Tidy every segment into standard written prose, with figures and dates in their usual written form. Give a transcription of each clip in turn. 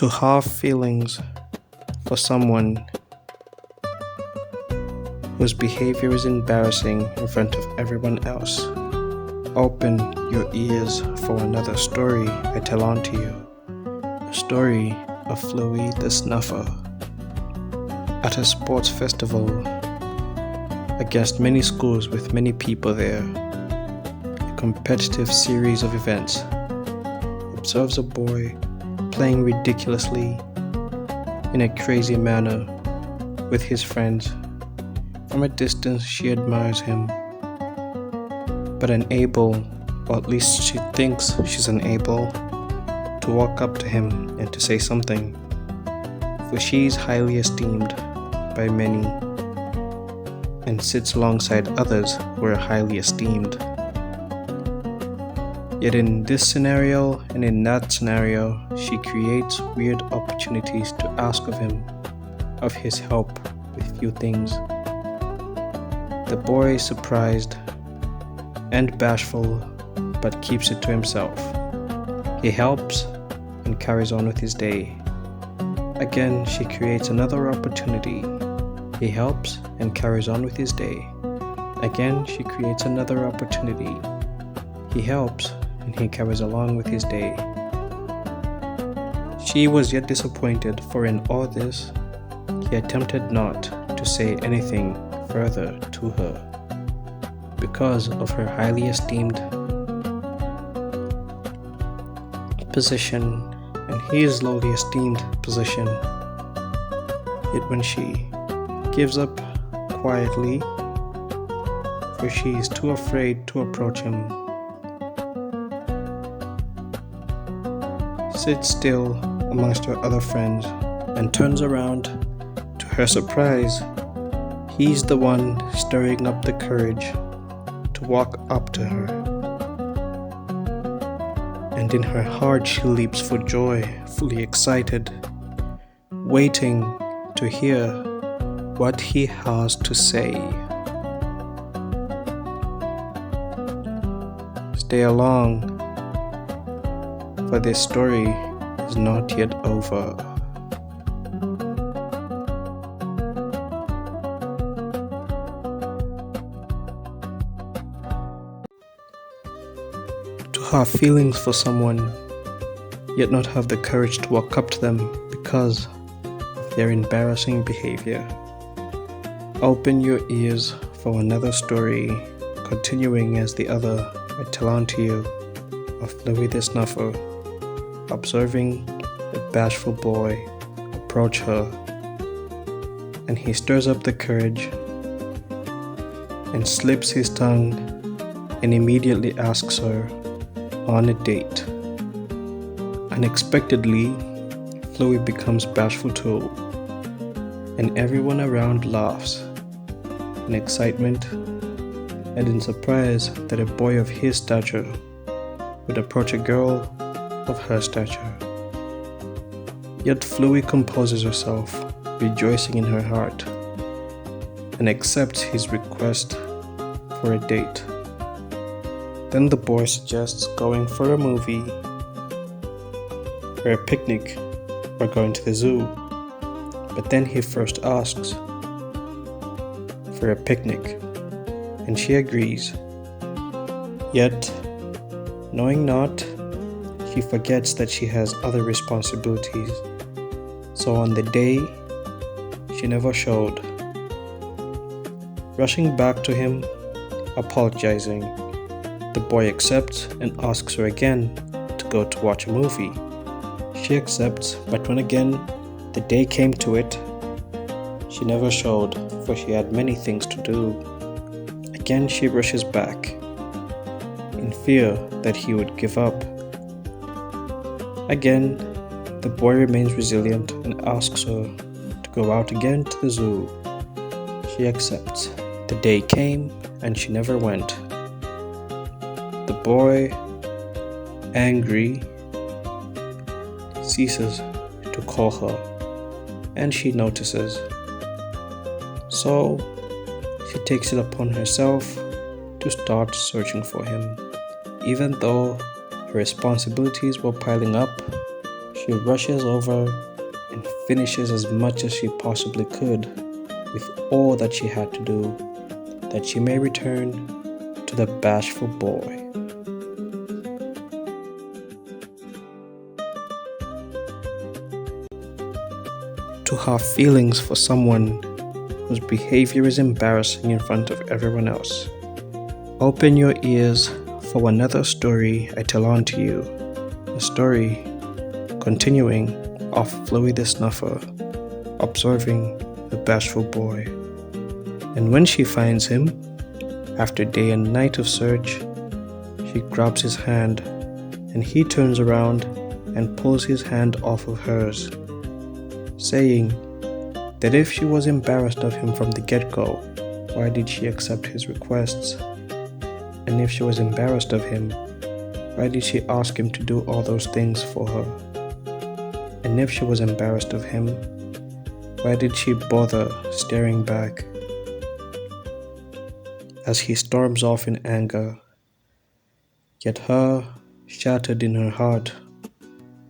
To have feelings for someone whose behavior is embarrassing in front of everyone else. Open your ears for another story I tell on to you. A story of Fluy the Snuffer. At a sports festival, against many schools with many people there, a competitive series of events, observes a boy playing ridiculously in a crazy manner with his friends. From a distance she admires him, but unable, or at least she thinks she's unable, to walk up to him and to say something, for she is highly esteemed by many and sits alongside others who are highly esteemed. Yet in this scenario and in that scenario, she creates weird opportunities to ask of him, of his help with few things. The boy is surprised and bashful, but keeps it to himself. He helps and carries on with his day. Again, she creates another opportunity. He helps and carries on with his day. Again, she creates another opportunity. He helps and he carries along with his day. She was yet disappointed, for in all this, he attempted not to say anything further to her, because of her highly esteemed position and his lowly esteemed position. Yet when she gives up quietly, for she is too afraid to approach him, sits still amongst her other friends and turns around, to her surprise, he's the one stirring up the courage to walk up to her. And in her heart she leaps for joy, fully excited, waiting to hear what he has to say. Stay along, for this story is not yet over. To have feelings for someone, yet not have the courage to walk up to them because of their embarrassing behavior. Open your ears for another story, continuing as the other I tell on to you of Fluy the Snuffer, observing a bashful boy approach her, and he stirs up the courage and slips his tongue and immediately asks her on a date. Unexpectedly, Fluy becomes bashful too, and everyone around laughs in excitement and in surprise that a boy of his stature would approach a girl of her stature. Yet Fluy composes herself, rejoicing in her heart, and accepts his request for a date. Then the boy suggests going for a movie, or a picnic, or going to the zoo. But then he first asks for a picnic, and she agrees. Yet, knowing not, she forgets that she has other responsibilities. So on the day, she never showed. Rushing back to him, apologizing, the boy accepts and asks her again to go to watch a movie. She accepts, but when again the day came to it, she never showed, for she had many things to do. Again she rushes back, in fear that he would give up. Again, the boy remains resilient and asks her to go out again to the zoo. She accepts. The day came and she never went. The boy, angry, ceases to call her, and she notices. So she takes it upon herself to start searching for him. Even though her responsibilities were piling up, she She rushes over and finishes as much as she possibly could with all that she had to do, that she may return to the bashful boy. To have feelings for someone whose behavior is embarrassing in front of everyone else. Open your ears for another story I tell on to you. A story continuing of Fluy the Snuffer, observing the bashful boy. And when she finds him, after day and night of search, she grabs his hand and he turns around and pulls his hand off of hers, saying that if she was embarrassed of him from the get-go, why did she accept his requests? And if she was embarrassed of him, why did she ask him to do all those things for her? And if she was embarrassed of him, why did she bother staring back? As he storms off in anger, yet her, shattered in her heart,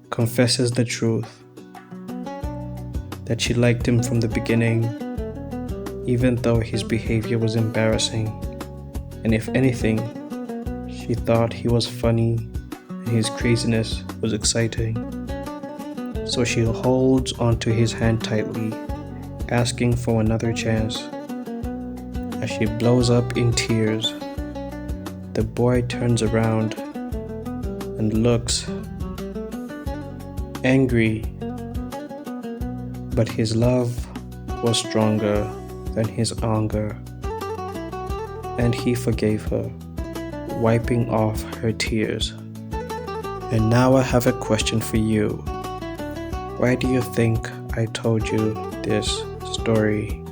confesses the truth, that she liked him from the beginning, even though his behavior was embarrassing, and if anything, she thought he was funny and his craziness was exciting. So she holds onto his hand tightly, asking for another chance. As she blows up in tears, the boy turns around and looks angry, but his love was stronger than his anger, and he forgave her, wiping off her tears. And now I have a question for you. Why do you think I told you this story?